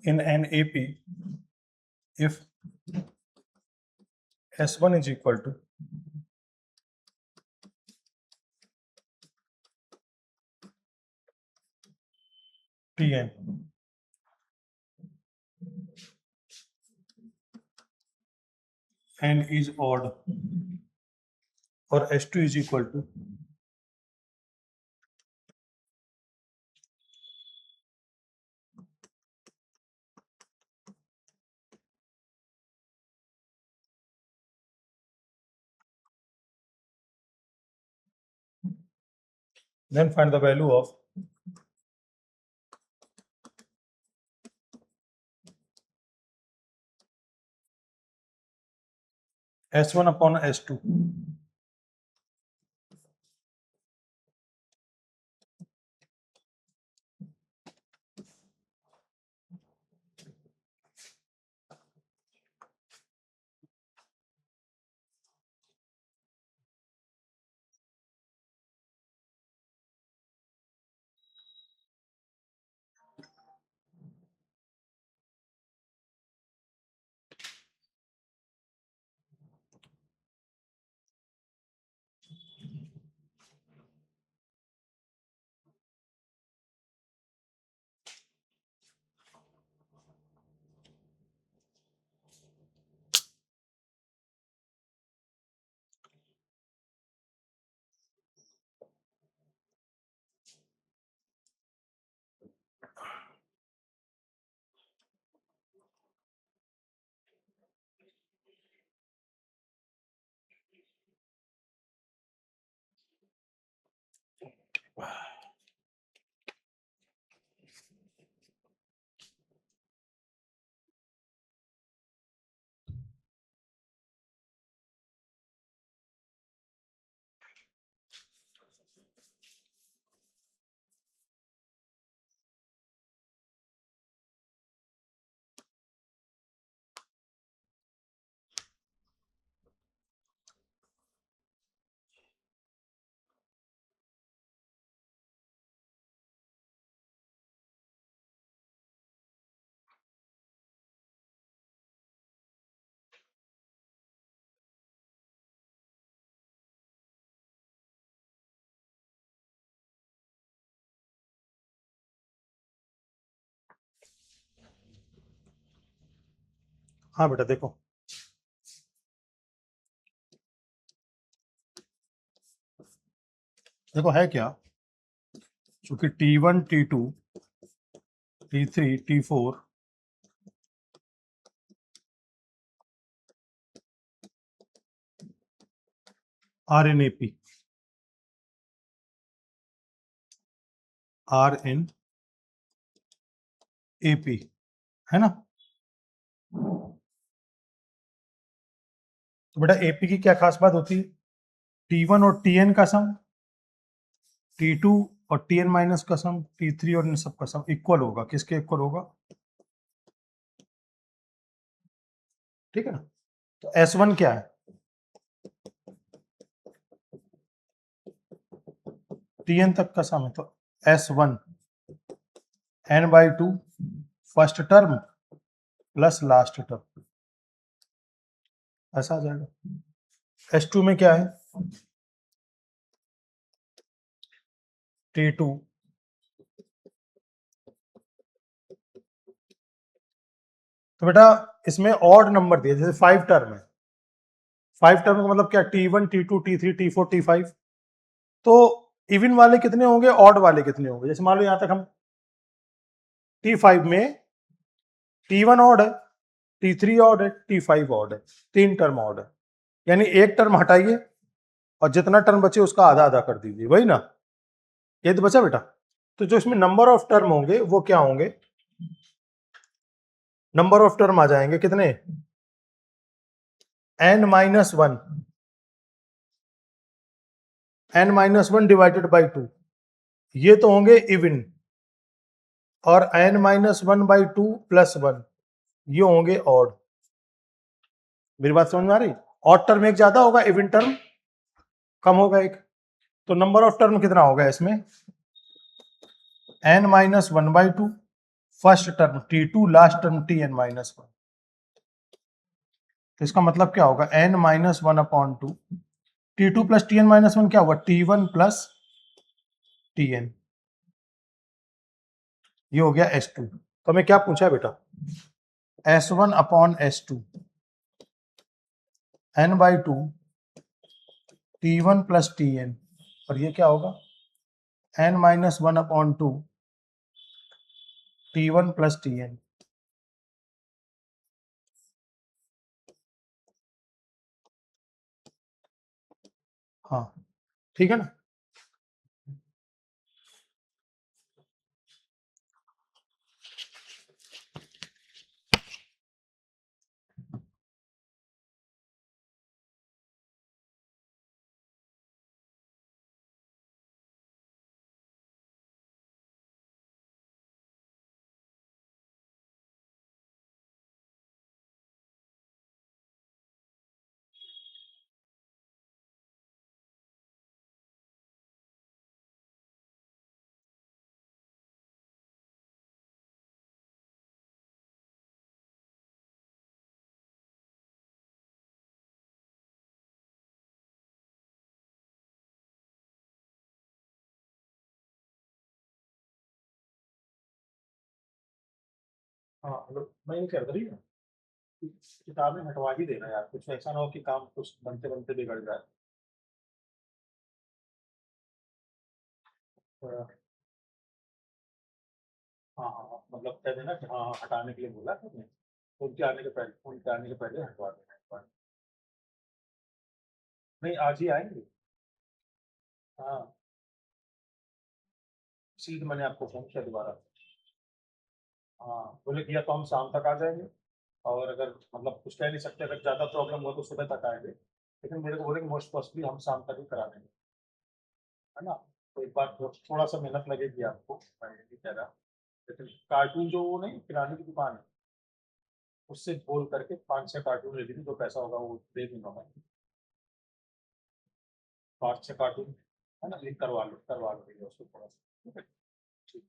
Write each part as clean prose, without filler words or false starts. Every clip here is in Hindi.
in an AP if S1 is equal to Tn and is odd, or S2 is equal to then find the value of S1 upon S2. हाँ बेटा देखो, देखो है क्या, क्योंकि T1 T2 T3 T4 are in AP, are in AP है ना। तो बेटा AP की क्या खास बात होती है, T1 और Tn का सम, T2 और Tn माइनस का सम, T3 और इन सब का सम इक्वल होगा, किसके इक्वल होगा, ठीक है ना। तो S1 क्या है, Tn तक का सम है, तो S1 n/2 first term plus last term, ऐसा आ जाएगा। S2 में क्या है, T2 तो बेटा इसमें ऑड नंबर दिए, जैसे 5 टर्म है, 5 टर्म का मतलब क्या, T1 T2 T3 T4 T5, तो इवन वाले कितने होंगे, ऑड वाले कितने होंगे, जैसे मान लो यहां तक हम T5 में T1 ऑड है, T3 ऑड है, T5 ऑड है, 3 टर्म ऑड है, यानी एक टर्म हटाइए और जितना टर्म बचे उसका आधा आधा कर दीजिए, वही ना, ये तो बचा बेटा। तो जो इसमें नंबर ऑफ टर्म होंगे वो क्या होंगे, नंबर ऑफ टर्म आ जाएंगे कितने, n-1, n-1 डिवाइडेड बाई 2, ये तो होंगे इवन, और n-1/2 + 1 ये होंगे ऑड। मेरी बात समझ में आ रही, ऑड टर्म एक ज्यादा होगा, इवन टर्म कम होगा एक, तो नंबर ऑफ टर्म कितना होगा इसमें, n-1/2 first term t2 last term tn-1। तो इसका मतलब क्या होगा n-1/2 t2 प्लस tn-1 क्या होगा t1 प्लस tn। ये हो गया s2। तो हमें क्या पूछा है बेटा s1/s2 n/2 t1 plus tn और ये क्या होगा n-1/2 t1 प्लस tn। हाँ ठीक है ना। हाँ मैं ये कह रही हूँ किताबें हटवा ही देना यार, कुछ ऐसा ना हो कि काम कुछ बनते बनते बिगड़ जाए। तो, हाँ हाँ हाँ, मतलब कह देना कि हाँ हाँ हटाने के लिए बोला तुमने, उनके आने के पहले हटवा देना एक बार। नहीं आज ही आएंगे। हाँ इसीलिए मैंने आपको फोन किया दोबारा। हाँ बोले कि या तो हम शाम तक आ जाएंगे, और अगर मतलब कुछ कह नहीं सकते, अगर ज़्यादा प्रॉब्लम हो तो सुबह तक आएंगे, लेकिन मेरे को बोले कि मोस्ट पॉसिबली हम शाम तक ही करा देंगे, है ना। तो एक बार थोड़ा सा मेहनत लगेगी आपको, मैं ये नहीं कह रहा, लेकिन कार्टून जो वो नहीं किराने की दुकान है, उससे बोल करके 5-6 कार्टून ले लीजिए, जो पैसा होगा वो दे दूंगा मैं। 5-6 कार्टून, है ना, लिंक करवा लो भैया उसको थोड़ा सा, ठीक है। ठीक।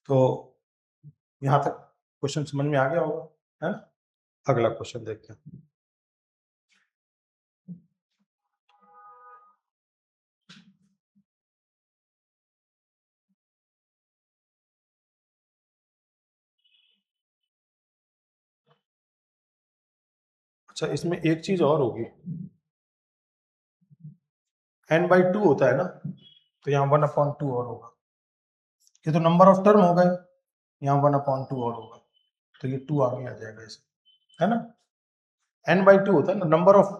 तो यहाँ तक क्वेश्चन समझ में आ गया होगा, है ना। अगला क्वेश्चन देखते हैं। अच्छा इसमें एक चीज और होगी, n/2 होता है ना, तो यहाँ 1/2 और होगा। ये तो नंबर ऑफ टर्म हो गए, यहाँ 1/2 और होगा, तो ये 2 आगे आ जाएगा इसे, है ना। n/2 होता है ना, number of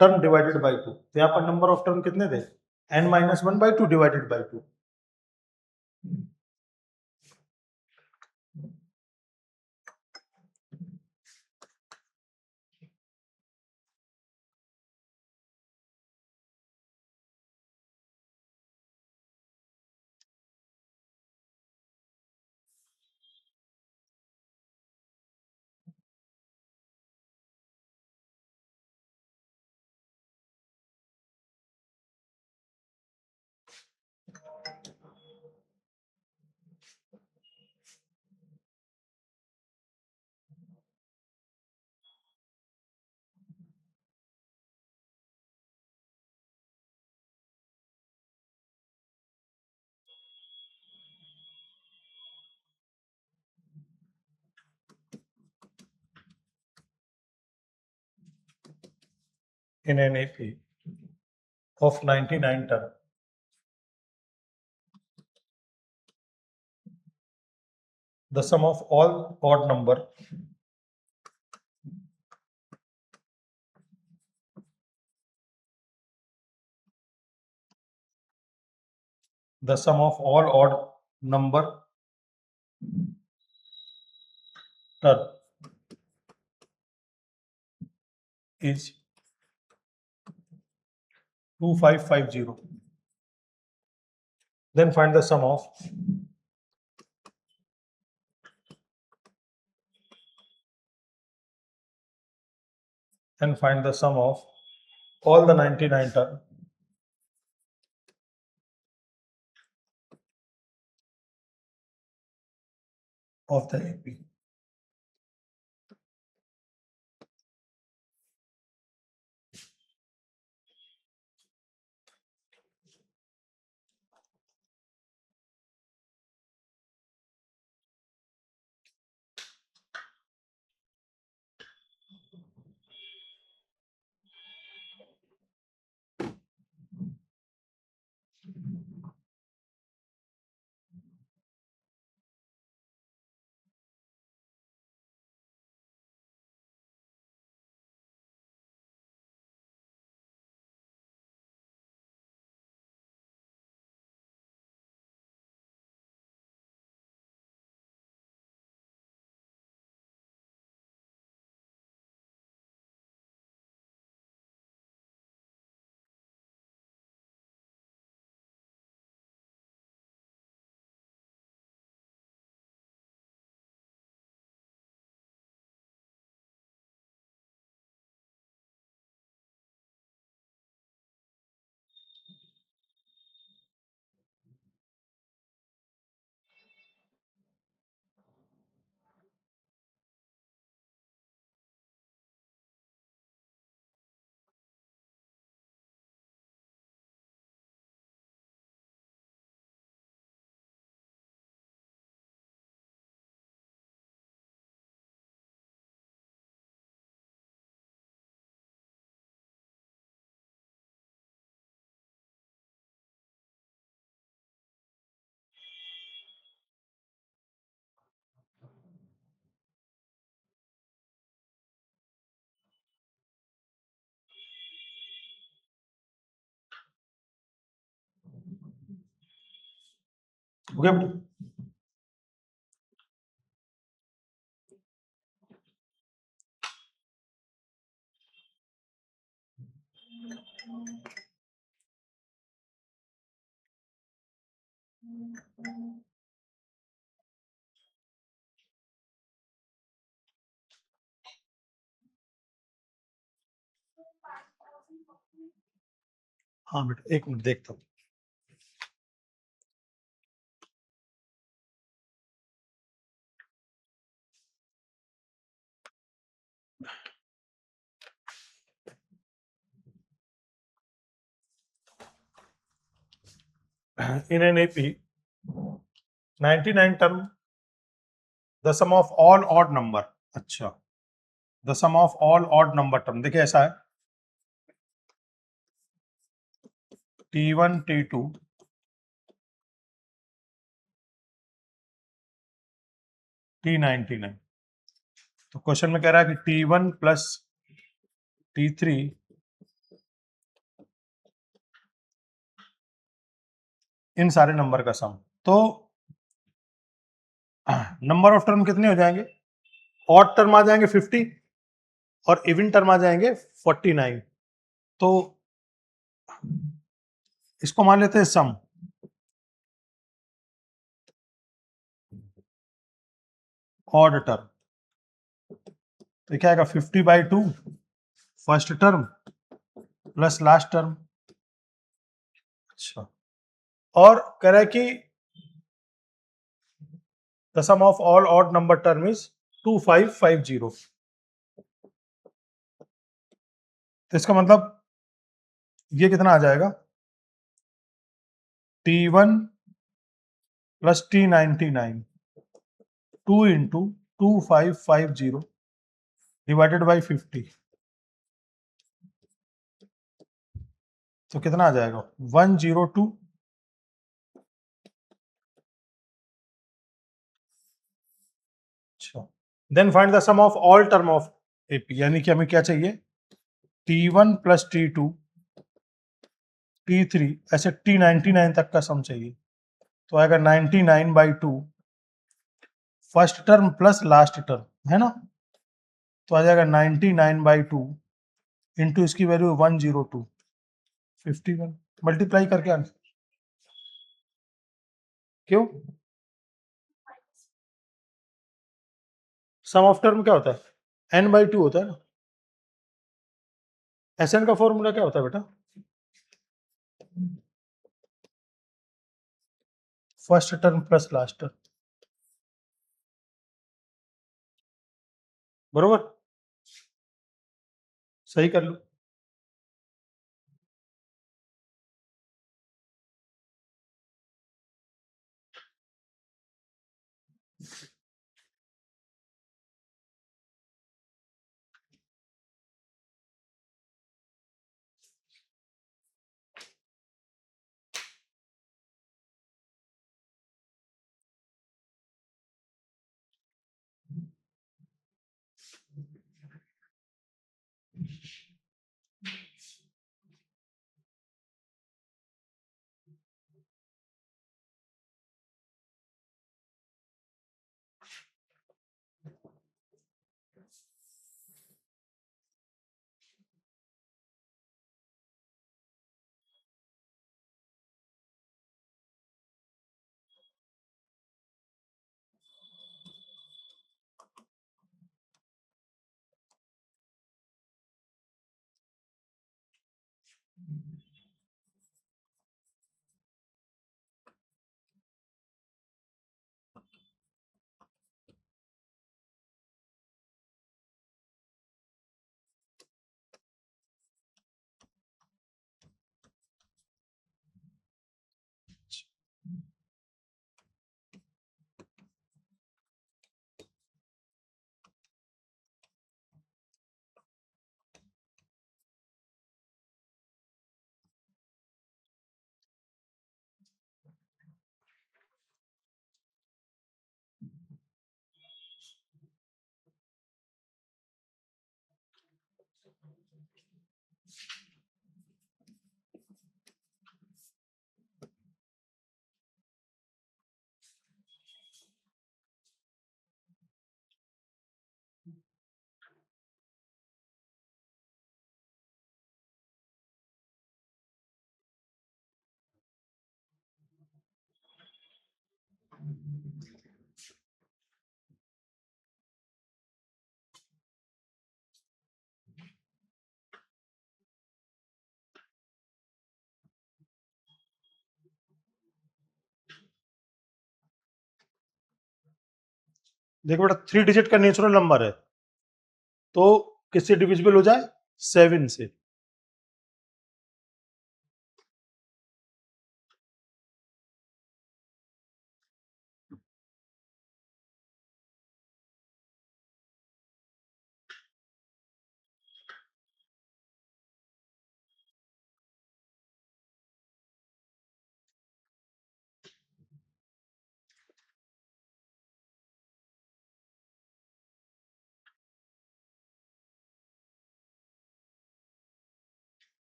term divided by 2, तो यहाँ पर नंबर ऑफ टर्म कितने थे n-1/2 divided by 2। In an AP of 99 term, the sum of all odd number the sum of all odd number term is 2550. Then find the sum of all the 99 term of the AP. Okay. हाँ बेटा, एक मिनट देखता हूँ. In an AP, 99 term, the sum of all odd number. अच्छा, the sum of all odd number term. देखिए ऐसा है, T1, T2, T99. तो क्वेश्चन में कह रहा है कि T1 प्लस T3 इन सारे नंबर का सम. तो नंबर ऑफ टर्म कितने हो जाएंगे? ऑड टर्म आ जाएंगे 50 और इवन टर्म आ जाएंगे 49. तो इसको मान लेते हैं सम. ऑड टर्म तो क्या आएगा? 50/2 first term plus last term. अच्छा, और कह रहा है कि the sum of all odd number term is 2550. तो इसका मतलब ये कितना आ जाएगा? T1 plus T99 2 into 2550 divided by 50. तो कितना आ जाएगा? 102. अच्छा, then find the sum of all term of AP. यानी कि हमें क्या चाहिए? T1 प्लस T2 T3 ऐसे T99 तक का सम चाहिए. तो आएगा 99/2 first term plus last term है ना, तो आ जाएगा 99/2 इंटू इसकी वैल्यू 102 51 मल्टीप्लाई करके आंसर। क्यों? सम ऑफ टर्म क्या होता है? n/2 होता है ना। SN का फॉर्मूला क्या होता है बेटा? First term plus last term, बरोबर? सही कर लो। देखो बेटा 3 डिजिट का नेचुरल नंबर है, तो किससे डिविजिबल हो जाए? 7 से।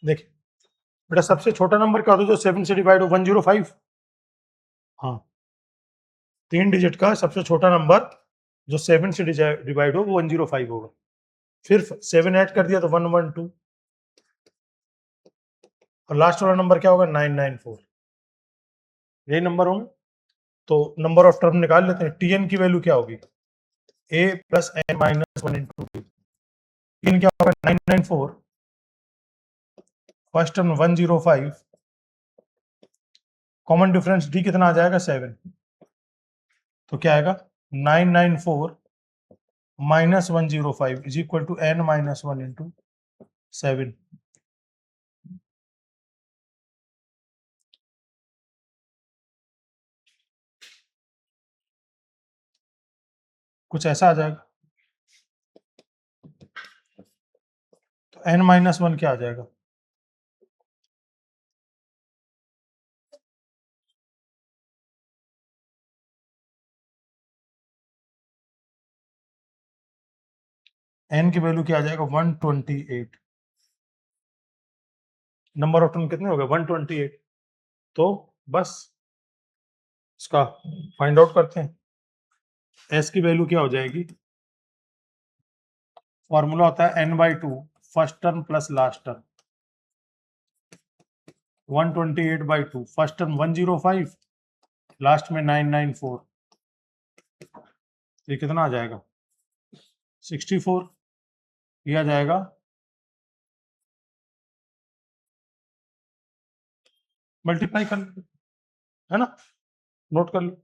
देखिए बेटा सबसे छोटा नंबर क्या होता है जो 7 से डिवाइड हो? 105। हाँ, 3 डिजिट का सबसे छोटा नंबर जो 7 से डिवाइड हो वो 105 होगा। फिर 7 ऐड कर दिया तो 112, और लास्ट वाला नंबर क्या होगा? 994। यही नंबर होंगे। तो नंबर ऑफ टर्म निकाल लेते हैं। Tn की वैल्यू क्या होगी? a plus n minus 1 into t. Tn क्या होगा? 994, first term 105, common difference d कितना आ जाएगा? 7। तो क्या आएगा? 994 minus 105 is equal to n minus 1 into 7। कुछ ऐसा आ जाएगा। तो n-1 क्या आ जाएगा? n की वैल्यू क्या आ जाएगा? 128। नंबर ऑफ टर्म कितने हो गए? 128। तो बस इसका फाइंड आउट करते हैं। s की वैल्यू क्या हो जाएगी? फॉर्मूला होता है n/2 first term plus last term. 128/2 first term 105, last में 994। ये कितना आ जाएगा? 64। ये आ जाएगा मल्टीप्लाई कर लो, है ना? नोट कर लो।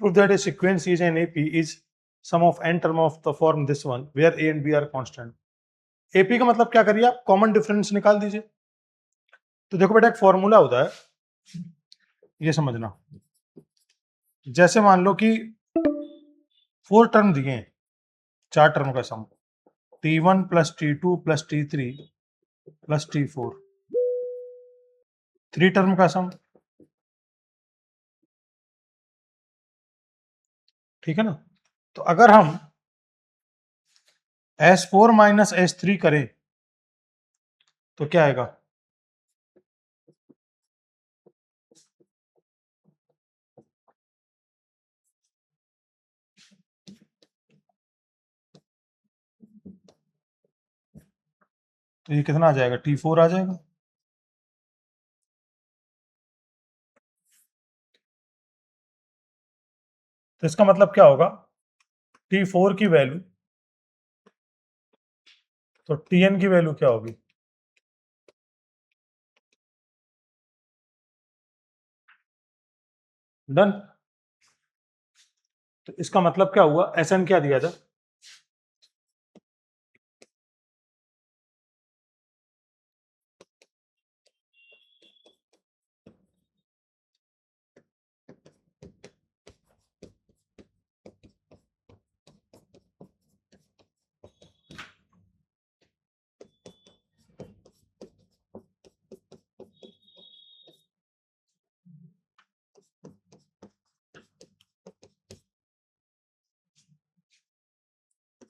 Prove that a sequence is an AP is sum of n term of the form this one where a and b are constant. AP का मतलब क्या करिए आप? कॉमन डिफरेंस निकाल दीजिए। तो देखो बेटा, एक फॉर्मूला होता है, ये समझना। जैसे मान लो कि 4 टर्म दिए हैं, 4 टर्म का सम, T1 plus T2 plus T3 plus T4, 3 term का सम, ठीक है ना? तो अगर हम S4 माइनस S3 करें तो क्या आएगा? तो ये कितना आ जाएगा? T4 आ जाएगा। तो इसका मतलब क्या होगा? T4 की वैल्यू, तो Tn की वैल्यू क्या होगी? डन। तो इसका मतलब क्या हुआ? Sn क्या दिया था?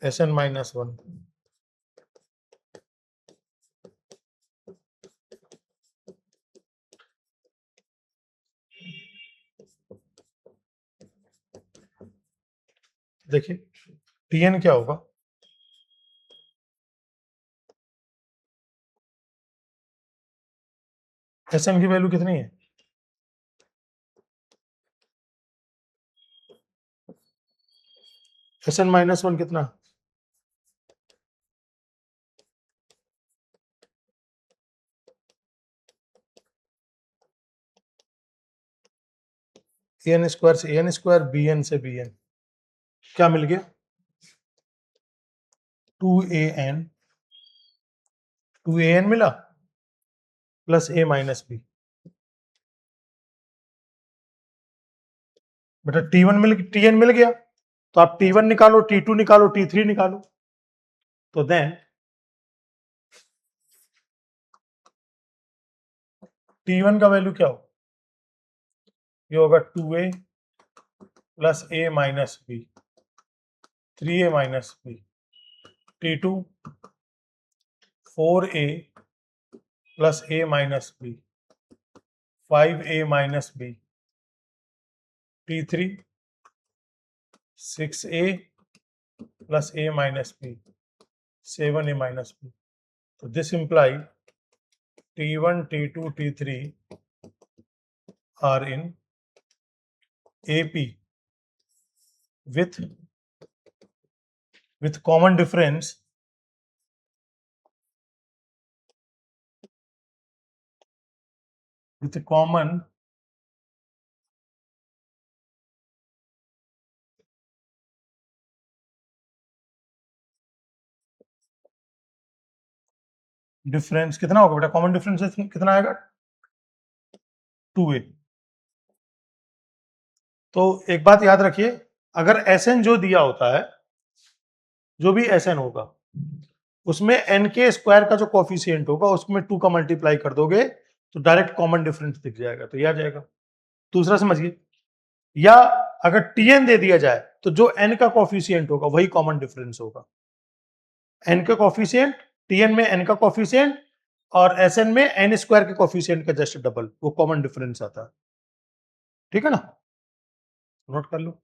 Sn-1। देखिए टी एन क्या होगा, एस एन की वैल्यू कितनी है, एस एन माइनस वन कितना, ए एन स्क्वायर से A N square, B N से बी एन, क्या मिल गया, 2an, 2an मिला प्लस a माइनस बी। बेटा टीएन मिल गया, तो आप T1 निकालो, T2 निकालो, T3 निकालो। तो देन T1 का वैल्यू क्या हो, ये होगा 2a plus a minus b, 3a minus b. T2 4a plus a minus b, 5a minus b. T3 6a plus a minus b, 7a minus b. तो this imply T1, T2, T3 are in AP with common difference difference कितना होगा बेटा, कॉमन डिफरेंस कितना आएगा, 2a। तो एक बात याद रखिए, अगर Sn जो दिया होता है, जो भी Sn होगा, उसमें n के स्क्वायर का जो कोफिशिएंट होगा उसमें 2 का मल्टीप्लाई कर दोगे तो डायरेक्ट कॉमन डिफरेंस दिख जाएगा, तो ये आ जाएगा। दूसरा समझिए, या अगर Tn दे दिया जाए तो जो n का कोफिशिएंट होगा वही कॉमन डिफरेंस होगा। n का कोफिशिएंट, Tn में n का कोफिशिएंट और Sn में n स्क्वायर के कोफिशिएंट का जस्ट डबल, वो कॉमन डिफरेंस आता है। ठीक है ना, नोट कर लो।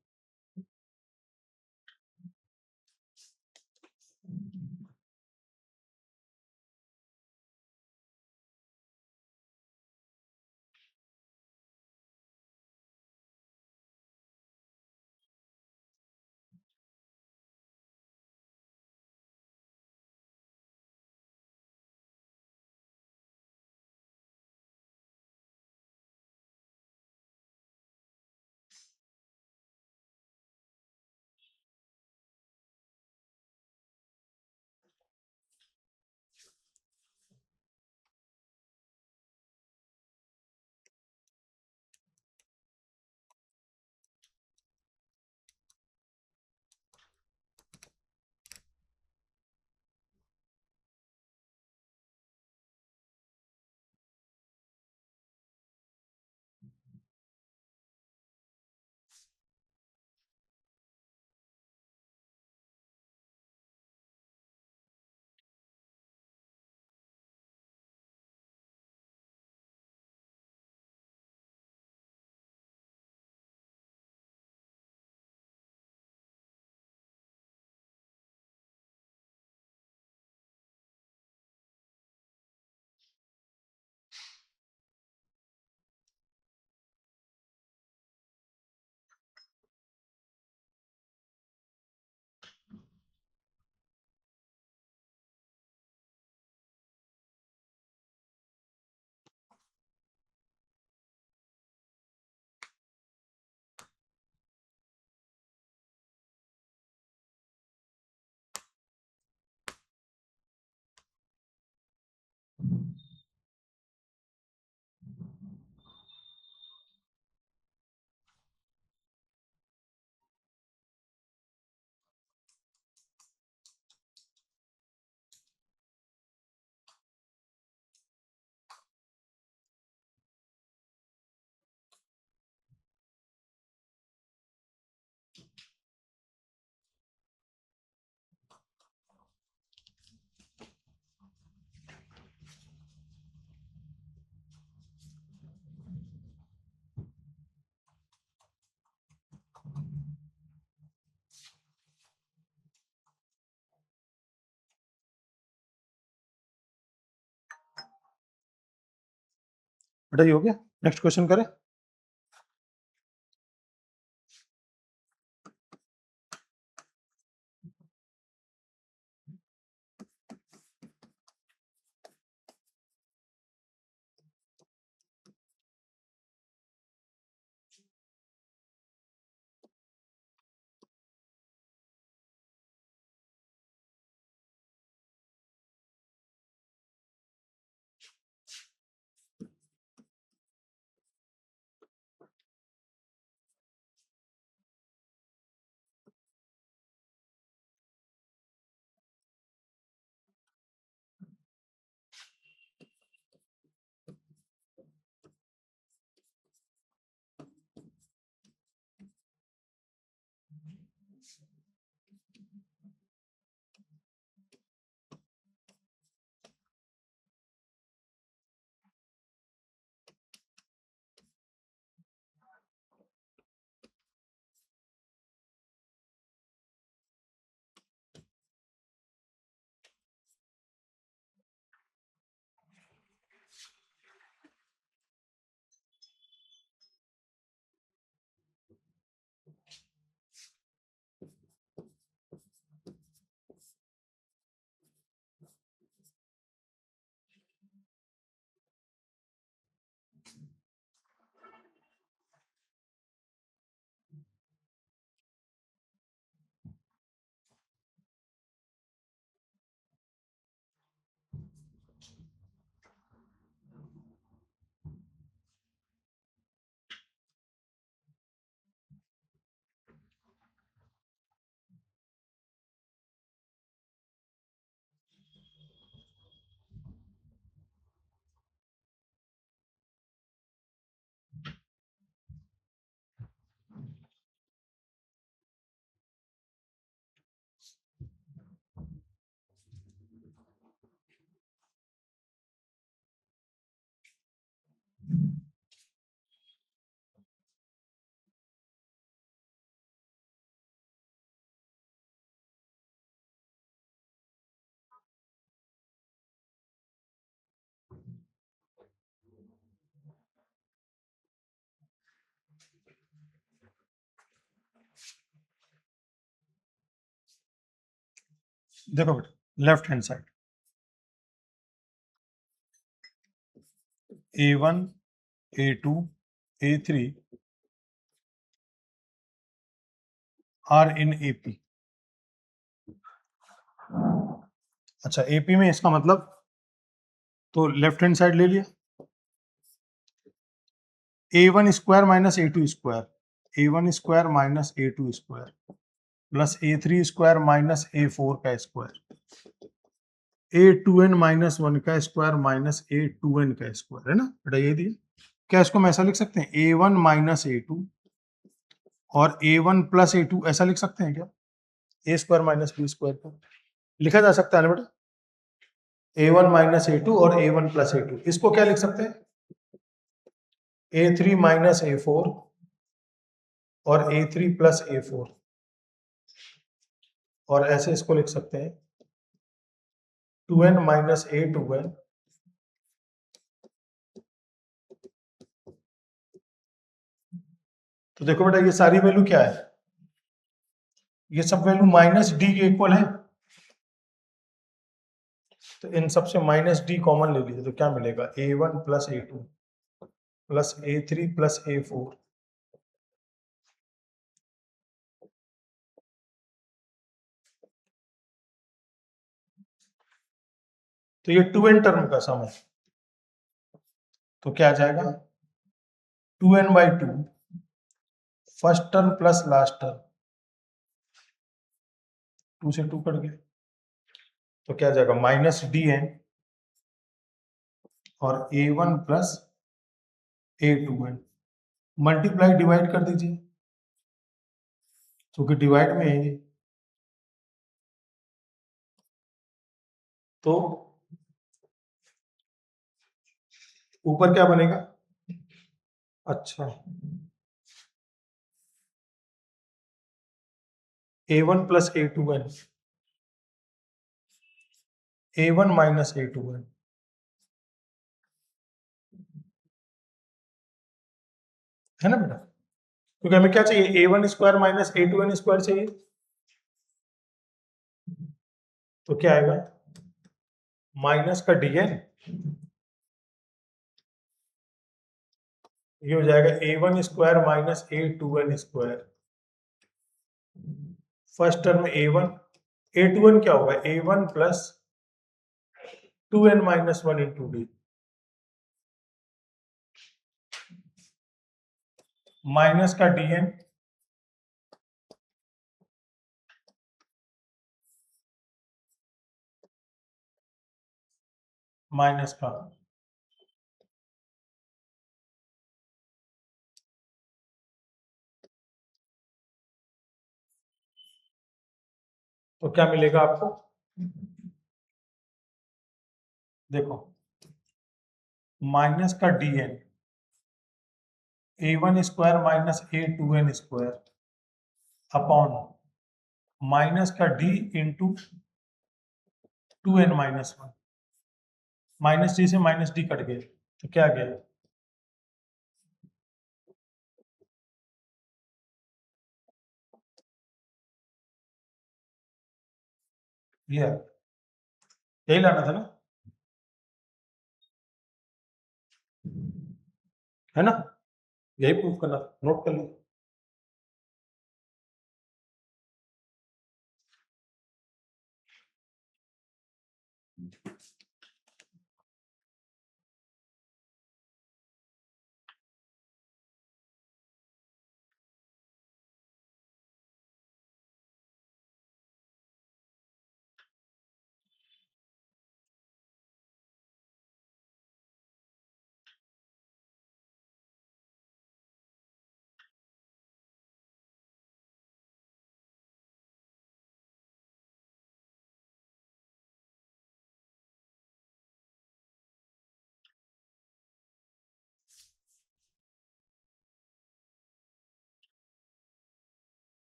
बेटा ये हो गया। नेक्स्ट क्वेश्चन करें। देखो बेटा left hand side A1 A2 A3 are in AP। अच्छा AP में इसका मतलब तो लेफ्ट हैंड साइड ले लिया A1 square minus A2 square A1 square minus A2 square plus A3 square minus A4 का स्क्वायर A2n माइनस 1 का स्क्वायर माइनस A2n का स्क्वायर है ना बेटा ये दिया। क्या इसको हम ऐसा लिख सकते हैं A1 माइनस A2 और A1 प्लस A2 ऐसा लिख सकते हैं क्या A square minus B square को लिखा जा सकता है ना बेटा A1 माइनस A2 और A1 प्लस A2 इसको क्या लिख सकते हैं A3 माइनस A4 और A3 प्लस A4 और ऐसे इसको लिख सकते हैं 2n माइनस A2n तो देखो बेटा ये सारी वैल्यू क्या है ये सब वैल्यू माइनस डी के इक्वल है तो इन सबसे माइनस डी कॉमन ले लीजिए तो क्या मिलेगा A1 plus A2 plus A3 plus A4 तो ये 2n टर्म का सम है तो क्या आ जाएगा 2n by 2 first term plus last term 2 से 2 कट गए तो क्या आ जाएगा माइनस DN और A1 plus A2n multiply divide कर दीजिए क्योंकि डिवाइड में है ये तो ऊपर क्या बनेगा अच्छा A1 plus A2n A1 minus A2n है ना बेटा, क्योंकि हमें क्या चाहिए, a1 square minus a2n square चाहिए। तो क्या आएगा, माइनस का dn, ये हो जाएगा a1 square minus a2n square. First term में a1, a2n क्या होगा, a1 plus 2n minus 1 into D, minus का dn, माइनस का, तो क्या मिलेगा आपको, देखो माइनस का dn, a1 square minus a2n square upon minus का d into 2n minus 1, minus D से माइनस डी कट गए तो क्या आ गया, ये यही लाना था ना, है ना, यही प्रूफ करना, नोट कर लो।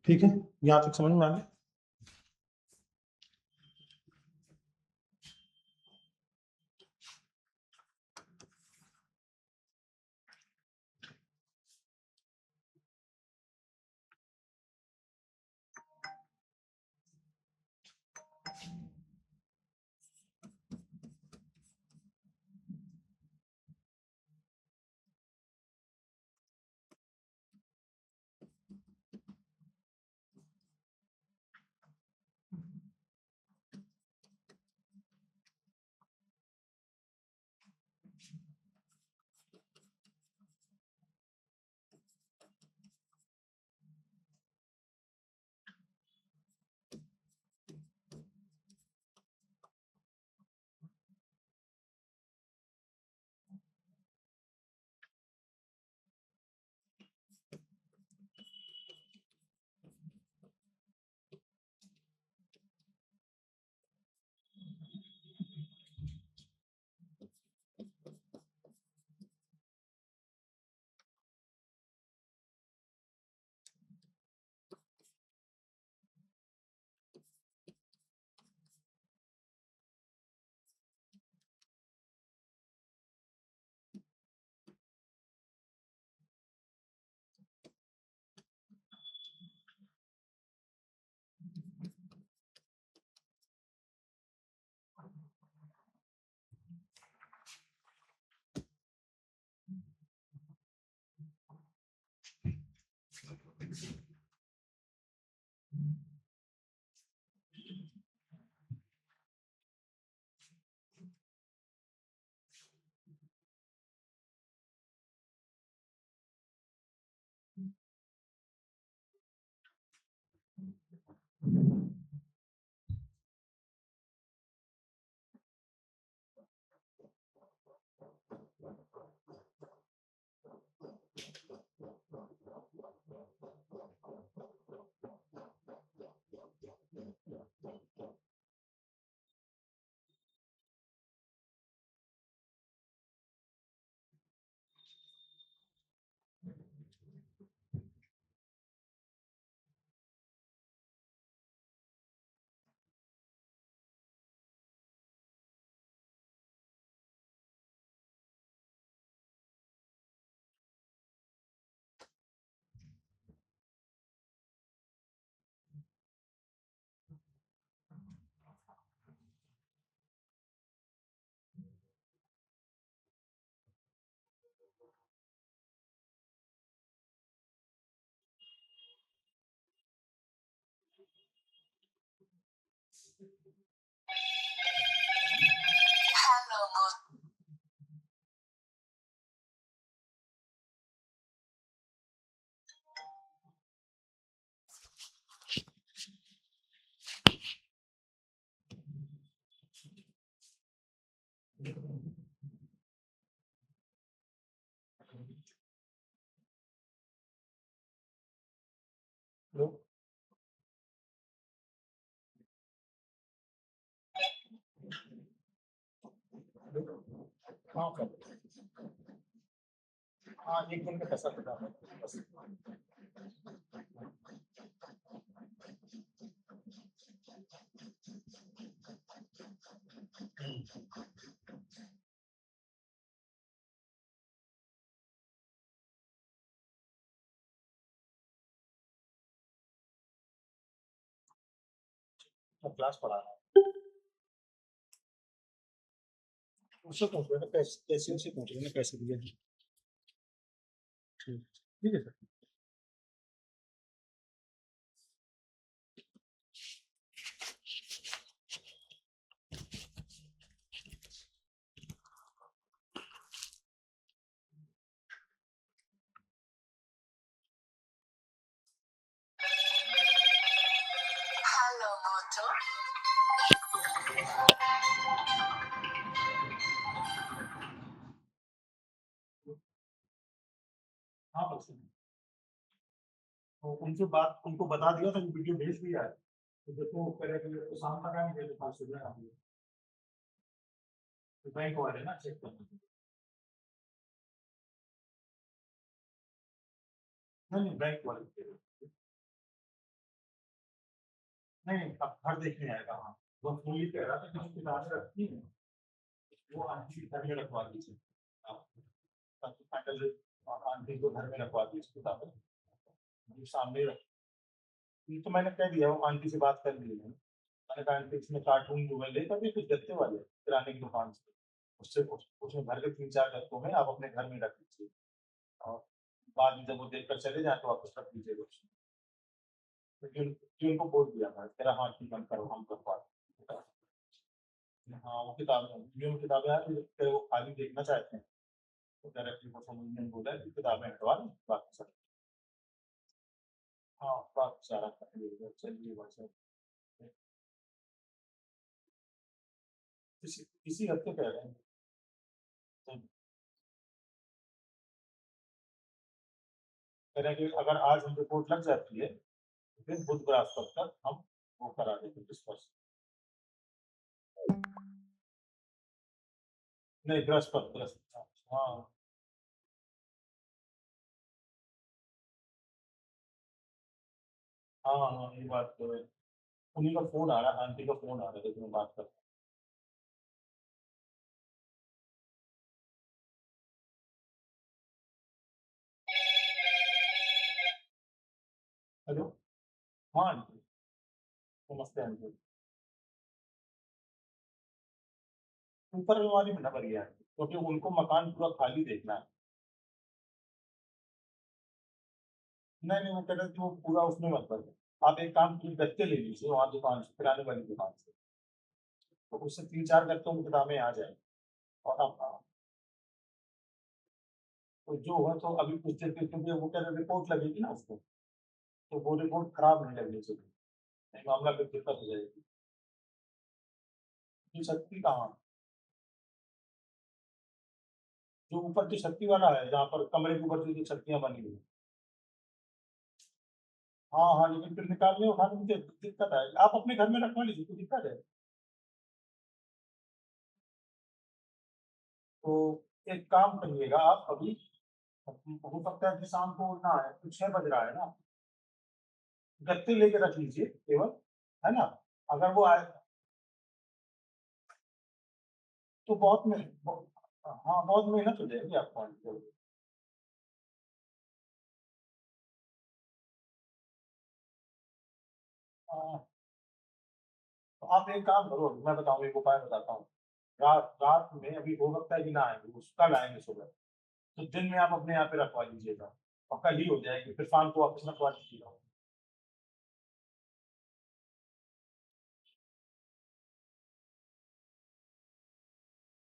ठीक है, यहां तक समझ में आ गया। हाँ सर, हाँ 1 दिन का पैसा कटा है बस। मैं क्लास पढ़ा रहा हूँ। उससे पूछ रहे थे कैसे से पूछ रहे हैं कैसे दिए हैं। ठीक ठीक है सर। हाँ बस तो उनसे बात उनको बता दिया था, वीडियो भेज दिया है। तो देखो कह रहे कि तो शाम तक आएंगे तो 5 सुबह आएंगे। तो बैंक वाले ना चेक करने। नहीं बैंक वाले नहीं, अब घर देखने आएगा। हाँ वो फूली कह रहा था कि जो किताबें रखती हैं वो आंटी के घर में रखवा दीजिए। आप ताकि फाइनल आंटी को घर में रखवा दीजिए किताबें, जो सामने रख। ये तो मैंने कह दिया, वो आंटी से बात कर ली है। मैंने कहा आंटी इसमें कार्टून जो है लेकर भी कुछ गत्ते वाले किराने की दुकान से, उससे उसमें भर के 3-4 गत्तों में आप अपने घर में रख लीजिए और बाद में जब वो देखकर चले जाए तो वापस रख लीजिएगा उसमें। तो उनको बोल दिया था, कह रहा हाँ ठीक हम करो, हम करवा दें। हाँ वो किताबें म्यूजियम किताबें हैं, तो वो खाली देखना चाहते हैं तो डायरेक्टली वो समझने बोला है कि किताबें हटवा दें बाकी सब। हाँ बाकी सारा कर लीजिएगा, चलिए बस इसी हफ्ते कह रहे हैं। तो कह रहे हैं कि अगर आज हम रिपोर्ट लग जाती है तो फिर बुध बृहस्पति तक हम वो करा देंगे डिस्कस। नहीं बृहस्पति बृहस्पति, हाँ हाँ हाँ हाँ, ये बात तो है। उन्हीं का फोन आ रहा है, आंटी का फोन आ रहा है, लेकिन मैं बात कर। हेलो। हाँ आंटी, नमस्ते आंटी। ऊपर वाली में ना बढ़िया है क्योंकि उनको मकान पूरा खाली देखना है। नहीं नहीं वो कह रहे थे वो पूरा उसमें मत कर। आप एक काम कीजिए, गत्ते ले लीजिए वहाँ दुकान से, किराने वाली दुकान से। तो उससे 3-4 गत्तों में किताबें आ जाए। और आप तो जो है तो अभी कुछ देर के, क्योंकि वो कह रहे रिपोर्ट लगेगी ना उसको, तो वो रिपोर्ट खराब नहीं लगनी चाहिए। नहीं मामला फिर दिक्कत हो जाएगी। ये शक्ति कहाँ? जो ऊपर जो छत्ती वाला है, जहाँ पर कमरे के ऊपर जो छत्तियां बनी हुई हैं। हाँ हाँ, लेकिन फिर निकालने उठाने में दिक्कत है, आप अपने घर में रखवा लीजिए, कोई दिक्कत है? तो एक काम करिएगा आप अभी, हो सकता है कि शाम को ना आए, तो 6 बज रहा है ना, गत्ते लेके रख लीजिए केवल, है ना? अगर वो आए तो हाँ, बहुत मेहनत हो जाएगी आपको। हाँ, तो आप एक काम करो, मैं बताऊँ, एक उपाय बताता हूँ। रात रात में अभी हो सकता है कि ना आएँगे, वो कल आएँगे सुबह, तो दिन में आप अपने यहाँ पे रखवा लीजिएगा, और कल ही हो जाएगी, फिर शाम को वापस रखवा लीजिएगा।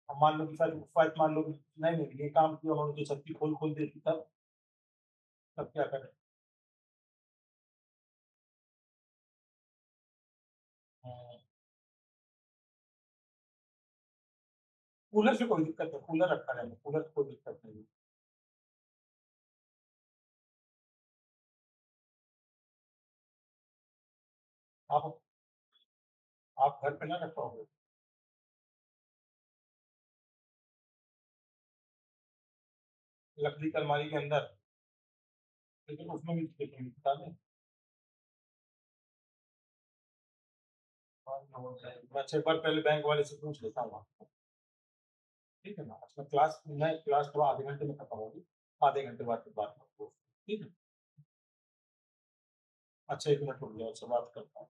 अब मान लो कि सर फाइट मान लो कि नहीं, नहीं, ये काम किया उन्होंने, तो छत्ती खोल-खोल दी थी तब क्या करें? हाँ, कूलर से कोई दिक्कत नहीं, कूलर रखा रहेगा, कूलर से कोई दिक्कत नहीं है। आप आप घर पे ना रखवाओगे? लकड़ी की अलमारी के अंदर, लेकिन उसमें भी देखिए किताबें। मैं 6 बार पहले बैंक वाले से पूछ लेता हूँ, ठीक है ना? अच्छा, क्लास थोड़ा आधे घंटे में खत्म होगी, आधे घंटे बाद फिर बात करते हैं, ठीक है? अच्छा, 1 मिनट रुक जाओ, आपसे बात करता हूँ।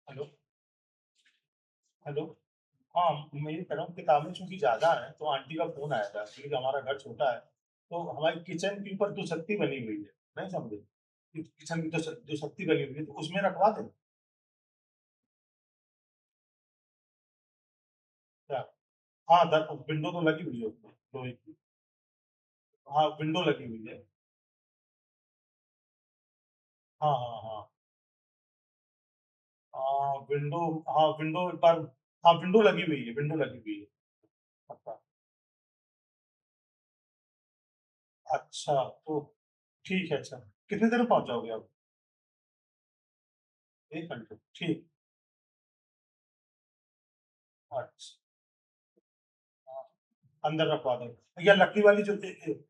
Hello, hello. हाँ, मैं ये कह रहा हूँ, किताबें चूँकि ज़्यादा हैं, तो आंटी का फ़ोन आया था, एक्चुअली हमारा घर छोटा है, तो हमारी किचन के ऊपर 2 छत्ती बनी हुई है, नहीं समझे? कि किचन की 2 छत्ती बनी हुई है, तो उसमें रखवा दें क्या? हाँ, विंडो तो लगी हुई है उसमें, लोहे की। हाँ, विंडो लगी हुई है। हाँ, हाँ, हाँ। विंडो, हाँ, विंडो एक बार, हाँ, विंडो लगी हुई है, विंडो लगी हुई है। अच्छा, अच्छा, तो ठीक है, अच्छा। कितनी देर में पहुँच जाओगे आप? 1 घंटे, ठीक। अच्छा, हाँ, अंदर रखवा दें या लकड़ी वाली जो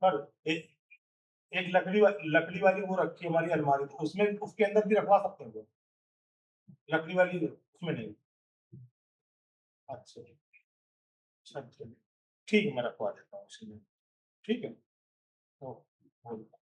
पर एक लकड़ी वाली वो रखी है हमारी अलमारी, तो उसमें उसके अंदर भी रखवा सकते हैं वो? लकड़ी वाली उसमें नहीं? अच्छा, अच्छा, अच्छा। ठीक है, मैं रखवा देता हूँ उसी में, ठीक है? ओ, बोलिए।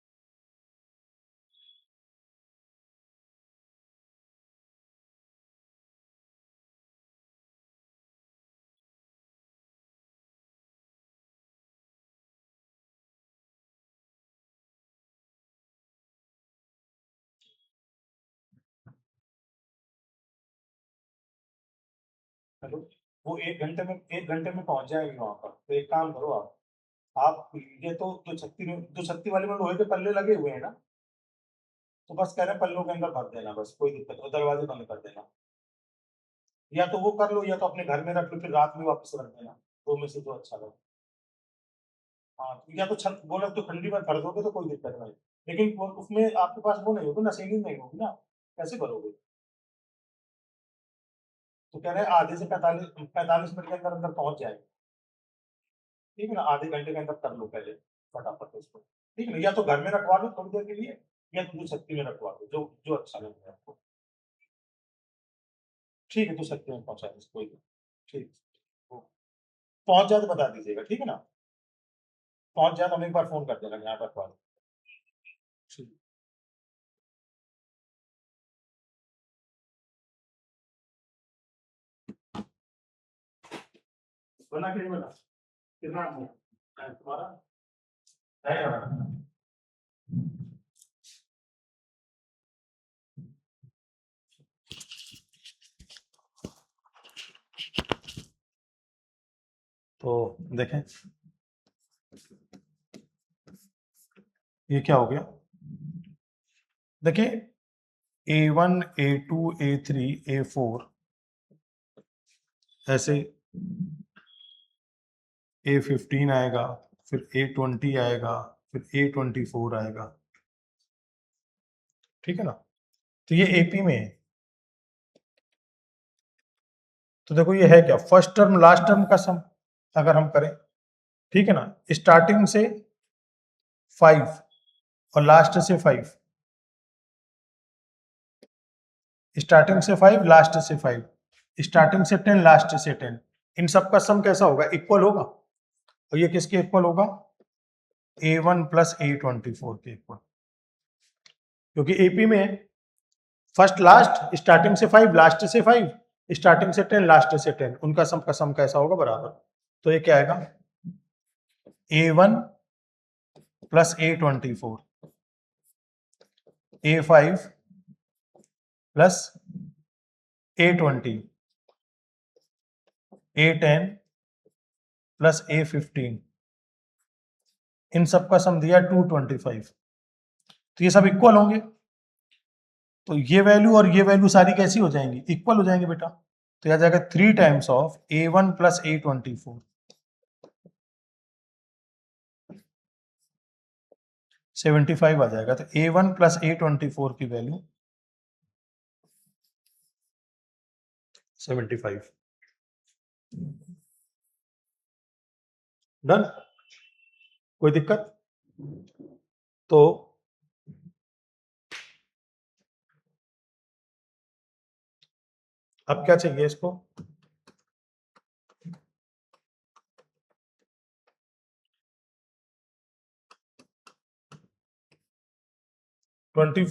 हेलो, वो 1 घंटे में पहुँच जाएँगे वहाँ पर, तो एक काम करो आप ये तो 2 छत्ती वाले में लोहे के पल्ले लगे हुए हैं ना? तो बस कह रहे हैं पल्लों के अंदर भर देना बस, कोई दिक्कत नहीं, दरवाज़े बंद कर देना। या तो वो कर लो, या तो अपने घर में रख लो, फिर रात में वापस रख देना, 2 में से जो अच्छा लगे। हाँ, तो या तो छत वो लोग तो ठंडी में कर दोगे तो कोई दिक्कत नहीं। लेकिन वो उसमें आपके पास वो नहीं होगी ना, सीलिंग नहीं होगी ना, कैसे करोगे? तो कह रहे हैं आधे से 45 मिनट के अंदर पहुँच जाएँगे। ठीक है ना? आधे घंटे के अंदर कर लो पहले, फटाफट उसको। ठीक है ना? या तो घर में रखवा लो थोड़ी देर के लिए, या तो 2 छत्ती में रखवा लो, जो जो अच्छा लगे आपको। ठीक है, 2 छत्ती में पहुँचा दो, कोई नहीं। ठीक। ओके। पहुंच जाए तो बता दीजिएगा, ठीक है ना? पहुंच जाए तो हमें एक बार फोन कर देना यहाँ पर कॉल। बना कि नहीं बना? कितना तुम्हारा है? तो देखें ये क्या हो गया, देखिए A1 A2 A3 A4 ऐसे A15 आएगा, फिर A20 आएगा, फिर A24 आएगा, ठीक है ना? तो ये AP में है। तो देखो ये है क्या, फर्स्ट टर्म लास्ट टर्म का सम अगर हम करें, ठीक है ना, स्टार्टिंग से 5 और लास्ट से 5, स्टार्टिंग से 5 लास्ट से 5, स्टार्टिंग से 10 लास्ट से 10, इन सब का सम कैसा होगा, इक्वल होगा। और ये किसके इक्वल होगा, A1 प्लस A24 के इक्वल, क्योंकि AP में फर्स्ट लास्ट, स्टार्टिंग से 5 लास्ट से 5, स्टार्टिंग से 10 लास्ट से 10, उनका सम का सम कैसा होगा, बराबर। तो ये क्या आएगा, A1 plus A24 A5 plus A20 A10 plus A15, इन सब का सम दिया 225। तो ये सब इक्वल होंगे, तो ये वैल्यू और ये वैल्यू सारी कैसी हो जाएंगी, इक्वल हो जाएंगे बेटा। तो यह जाएगा 3 times of A1 plus A24, 75 आ जाएगा। तो A1 प्लस A24 की वैल्यू 75। डन, कोई दिक्कत? तो अब क्या चाहिए इसको, ट्वेंटी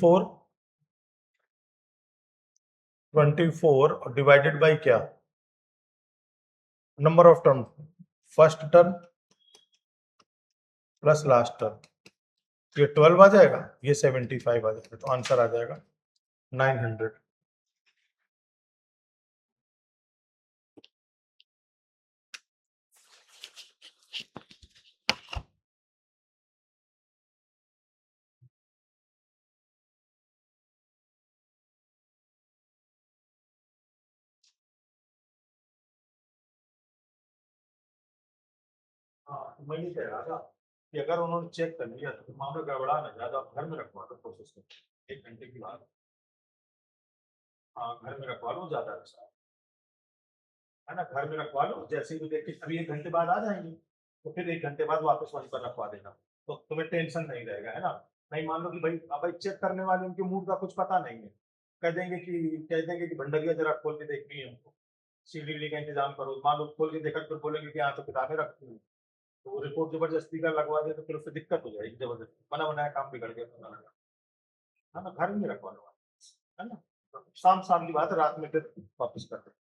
फोर डिवाइडेड बाई क्या, number of term, first term plus last term, ये 12 आ जाएगा, ये 75 आ जाएगा, तो आंसर आ जाएगा 900। हाँ, तो मैं ये कह रहा था कि अगर उन्होंने चेक कर लिया तो मामला गड़बड़ा ना ज्यादा, आप घर में रखवा दो प्रोसेस को 1 घंटे की बात। हाँ, घर में रखवा लो, ज्यादा अच्छा है ना, घर में रखवा लो, जैसे ही देखिए अभी 1 घंटे बाद आ जाएंगे, तो फिर 1 घंटे बाद वापस वहीं पर रखवा देना, तो तुम्हें टेंशन नहीं रहेगा, है ना? नहीं मान लो कि भाई अब भाई चेक करने वाले उनके मूड का कुछ पता नहीं है, कह देंगे कि भंडारिया जरा खोल के देखनी है हमको, सीढ़ी का इंतजाम करो, मान लो खोल के देखा तो बोलेंगे कि हाँ तो किताबें रखती हूँ, तो वो रिपोर्ट जबरदस्ती का लगवा दे तो फिर उससे दिक्कत हो जाएगी, जबरदस्ती बना बनाया काम बिगड़ गया तुम्हारा, है ना? घर में रखवा लो, है ना? शाम शाम की बात है, रात में फिर वापस कर दो।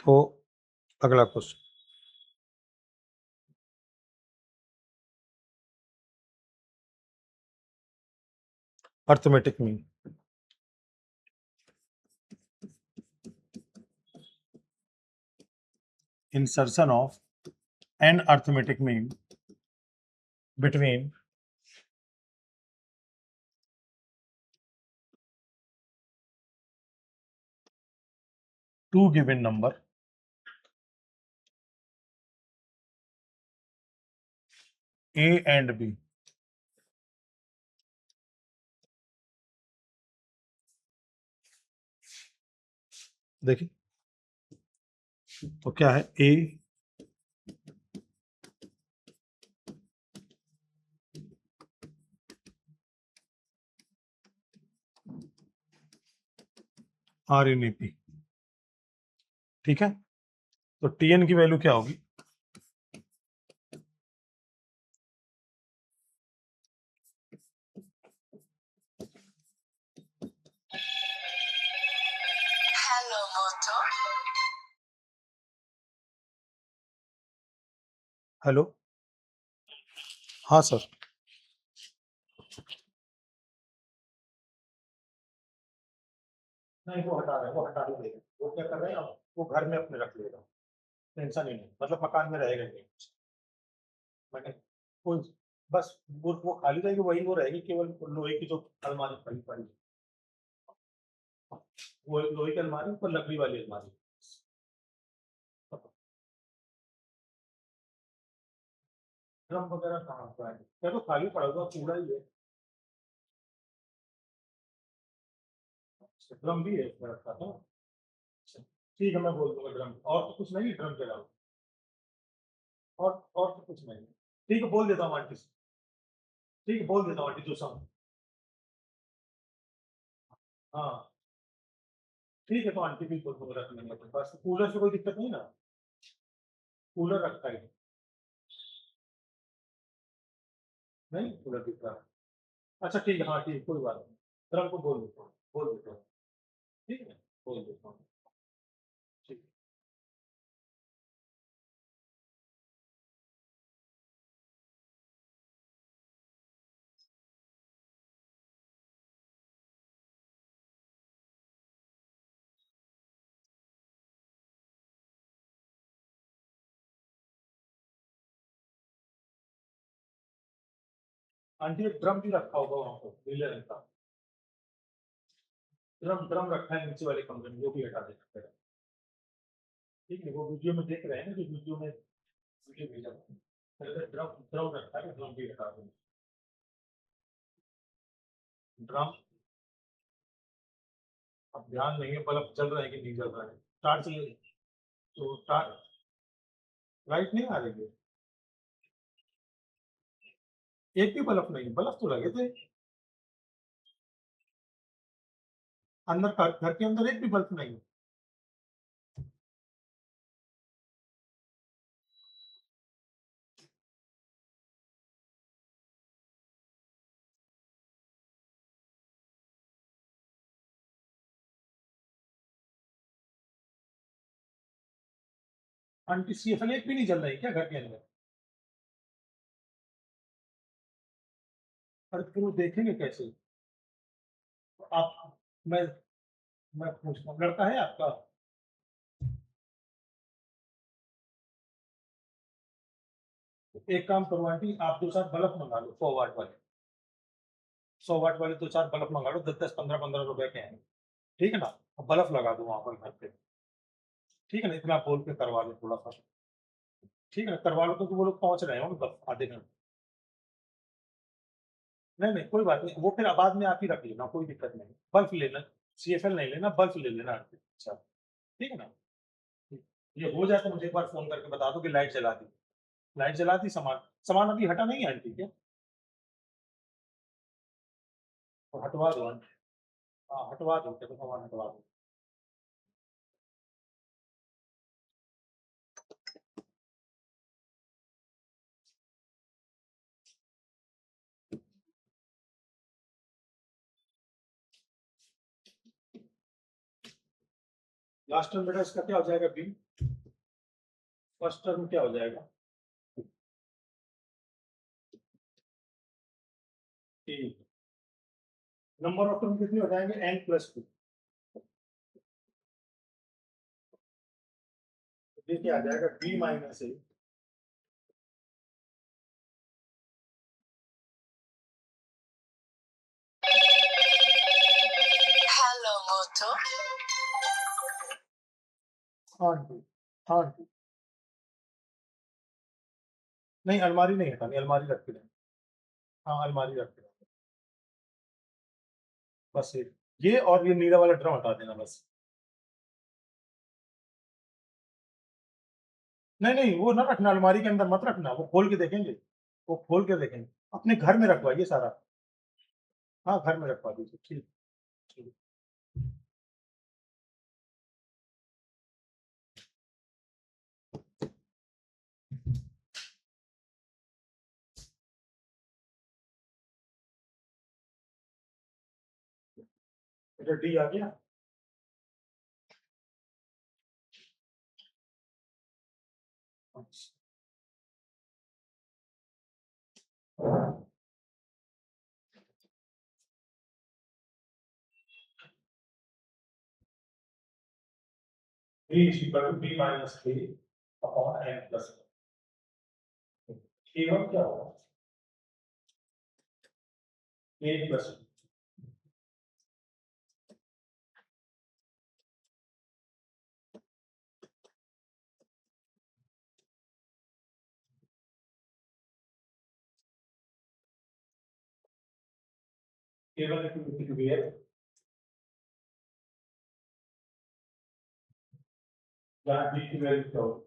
तो अगला question, arithmetic mean, insertion of an arithmetic mean between two given number A and B, देखिए तो क्या है, A are in A P, ठीक है। तो टी एन की वैल्यू क्या होगी, हेलो, हाँ सर, नहीं वो हटा रहे हैं, वो हटा ही देगा, वो क्या कर रहे हैं अब, वो घर में अपने रख लेगा, टेंशन ही नहीं, मतलब मकान में रहेगा नहीं, मैंने कोई, बस वो खाली रहेगी, वही वो रहेगी, केवल लोहे की जो अलमारी पड़ी पड़ी, वो लोहे की अलमारी पर लकड़ी वाली अलमारी, ड्रम वगैरह कहाँ का है, क्या तो खाली पड़ा हुआ कूड़ा ही है, ड्रम भी है इसमें रखा था। अच्छा, ठीक है, मैं बोल दूंगा ड्रम, और तो कुछ नहीं, ड्रम के अलावा और तो कुछ नहीं, ठीक है बोल देता हूँ आंटी से, ठीक है बोल देता हूँ आंटी जो सब, हाँ ठीक है, तो आंटी भी बोल दूंगा रख लेंगे, तो बस कूलर से कोई दिक्कत नहीं ना, कूलर रखा है, नहीं कूलर दिख रहा है, अच्छा ठीक है, हाँ ठीक है, कोई बात नहीं, ड्रम को बोल देता हूँ, बोल देता हूँ, ठीक है, बोल देता हूँ, ठीक है। आंटी एक ड्रम भी रखा होगा वहाँ पर नीले रंग का, ड्रम ड्रम रखा है नीचे वाले कमरे में, वो भी हटा देना, ठीक है, वो वीडियो में देख रहे हैं ना, जो वीडियो में वीडियो भेजा था, ड्रम ड्रम रखा है, ड्रम भी हटा देना, ड्रम, अब ध्यान नहीं है बल्ब चल रहा है कि नहीं चल रहा है, टार्च ले, तो टार्च, लाइट नहीं आ रही है, एक भी बल्ब नहीं, बल्ब तो लगे थे अंदर, घर के अंदर एक भी बल्ब नहीं, आंटी सीएफएल एक भी नहीं जल रही क्या घर के अंदर, अरे फिर वो देखेंगे कैसे, आप, मैं पूछता हूँ, लड़का है आपका, एक काम करो आंटी, आप दो चार बल्ब मंगा लो 100 वाट वाले, 100 वाट वाले दो चार बल्ब मंगा लो, 10-10 15-15 रुपए के हैं, ठीक है ना, अब बल्ब लगा दो वहां पर घर पे, ठीक है ना, इतना बोल के करवा लो थोड़ा सा, ठीक है ना, करवा लो, तो वो लोग पहुंच रहे हो बस आधे घंटे, नहीं नहीं कोई बात नहीं, वो फिर बाद में आप ही रख लेना, कोई दिक्कत नहीं, बल्ब लेना, सीएफएल नहीं लेना, बल्ब ले लेना आंटी, अच्छा ठीक है ना, ये हो जाए तो मुझे एक बार फोन करके बता दो कि लाइट जला दी, लाइट जला दी, सामान सामान अभी हटा नहीं है आंटी क्या, तो हटवा दो आंटी, हाँ हटवा दो, तो सामान हटवा दो, लास्ट टर्म बेटा इसका क्या हो जाएगा बिल, फर्स्ट टर्म क्या हो जाएगा, ठीक, नंबर ऑफ टर्म कितने हो जाएंगे, n+2, ये क्या आ जाएगा, b-a, हाँ जी, हाँ जी, नहीं अलमारी नहीं हटानी, अलमारी रख के देना। हाँ अलमारी रख के देना बस ये और ये नीला वाला ड्रम हटा देना बस। नहीं नहीं वो ना रखना, अलमारी के अंदर मत रखना, वो खोल के देखेंगे, वो खोल के देखेंगे। अपने घर में रखवाइए सारा। हाँ घर में रखवा दीजिए, ठीक ठीक। अच्छा डी आ गया। B is equal to B minus 3 upon n plus 1। A1 क्या होगा? A plus A1 equal to B है, जहाँ B की वैल्यू क्या होगी?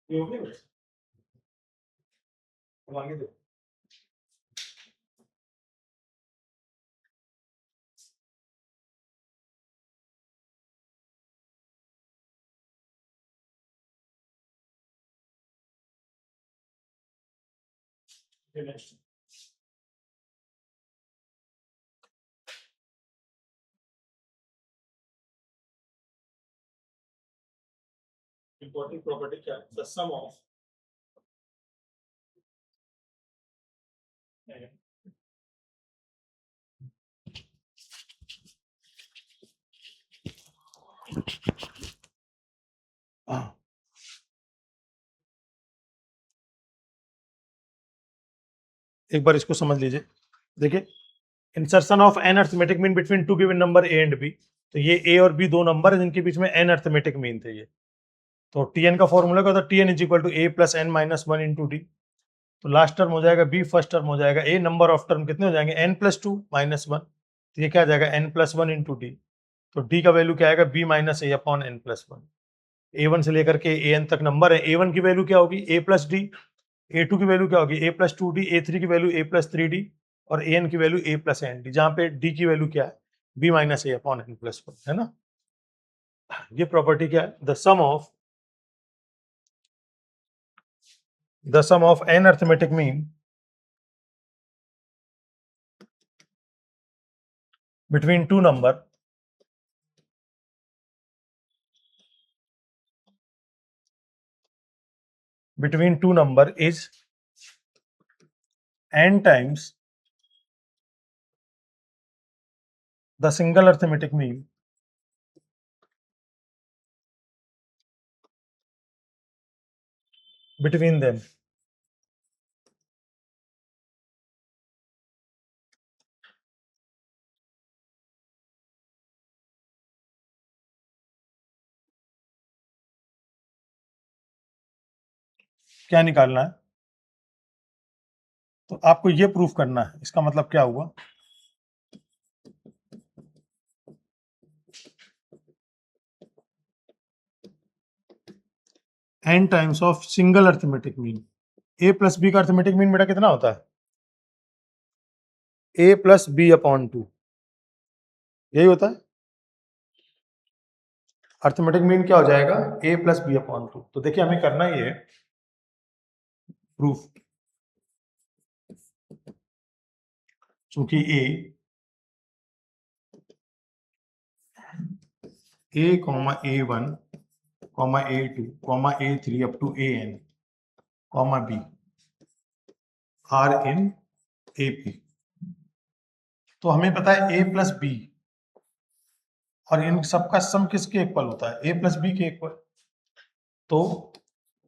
ये हो गया, अब आगे देखो। ये next। Important property क्या है? The sum of एक बार इसको समझ लीजिए, देखिए insertion of N arithmetic mean between two given number A and B. तो ये ए और बी दो नंबर है जिनके बीच में एन अर्थमेटिक मीन थे ये। तो टी एन का फॉर्मूला क्या होता है? T n is equal to a plus n minus one into d. तो लास्ट टर्म हो जाएगा बी, फर्स्ट टर्म हो जाएगा ए, नंबर ऑफ टर्म कितने हो जाएंगे? N plus two minus one. तो ये क्या आ जाएगा? N plus one into d. तो डी का वैल्यू क्या आएगा? B minus a upon n plus one. A one से लेकर के ए एन तक नंबर है, ए वन की वैल्यू क्या होगी? A plus d. A two की वैल्यू क्या होगी? A plus two d. A three की value a plus three d. और ए एन की value a plus n d, जहां पे डी की वैल्यू क्या है? B minus a upon n plus one, है ना। ये प्रॉपर्टी क्या है? The sum of N arithmetic mean between two number is n times the single arithmetic mean between them. क्या निकालना है? तो आपको ये प्रूफ करना है। इसका मतलब क्या हुआ? n times of single arithmetic mean. a plus b का अर्थमेटिक मीन बेटा कितना होता है? a प्लस बी अपॉन 2, यही होता है। अर्थमेटिक मीन क्या हो जाएगा? a plus b upon 2। तो देखिए हमें करना ही है प्रूफ, चूंकि a comma a1 comma a2 comma a3 up to an comma b are in AP। तो हमें पता है a प्लस बी और इन सबका सम किसके इक्वल होता है? a प्लस बी के इक्वल। तो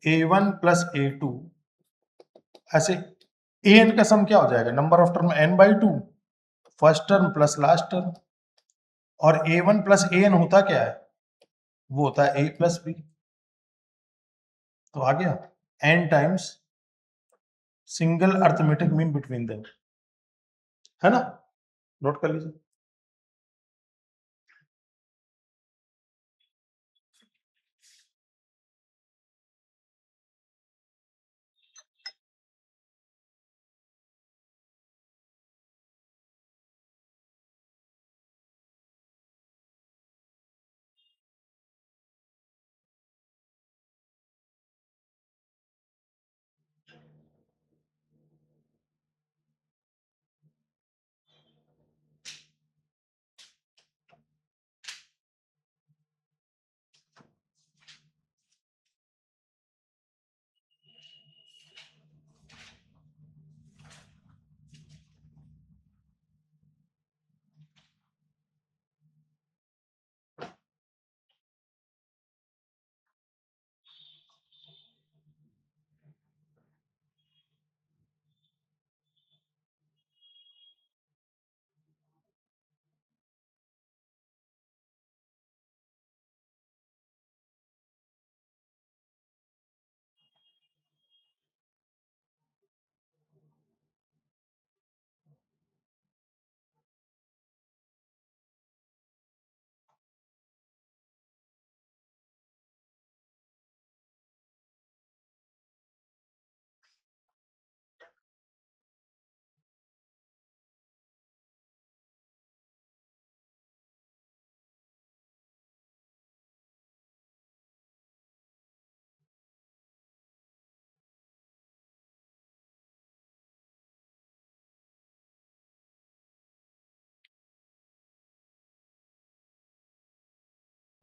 a1 प्लस a2 ऐसे an का सम क्या हो जाएगा? Number of term n/2, first term plus last term. और a1 प्लस an होता क्या है? वो होता है a प्लस बी। तो आ गया n times single arithmetic mean between them, है ना? नोट कर लीजिए।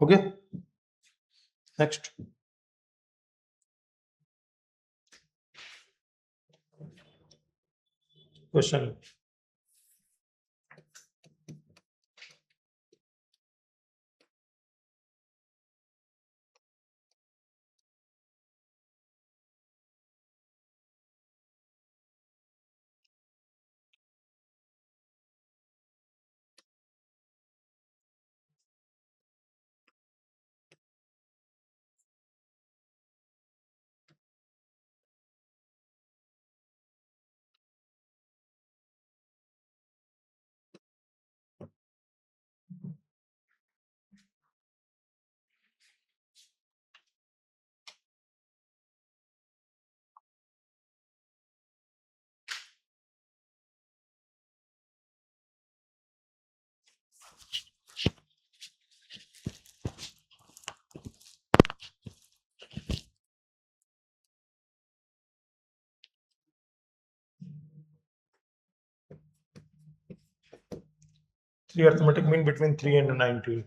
Okay, next question. 3 arithmetic mean between 3 and 19.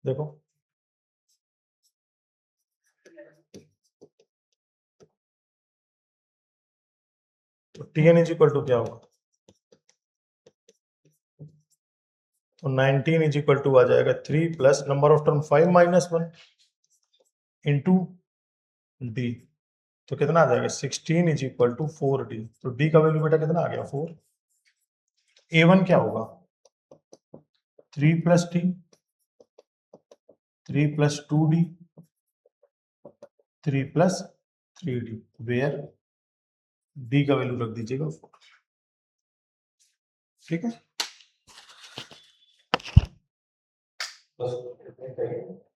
देखो तो Tn इज इक्वल टू क्या होगा, तो 19 इज इक्वल टू आ जाएगा 3 plus number of term 5 minus 1 into d, तो कितना आ जाएगा 16 इज इक्वल टू 4d, तो डी का वैल्यू बेटा कितना आ गया 4। A1 क्या होगा 3 plus t 3 plus 2d 3 plus 3d, where d का वैल्यू रख दीजिएगा 4। ठीक है,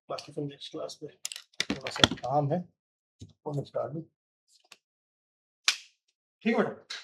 बाकी फिर नेक्स्ट क्लास में थोड़ा सा काम है वो निपटा लूं। ठीक है बेटा।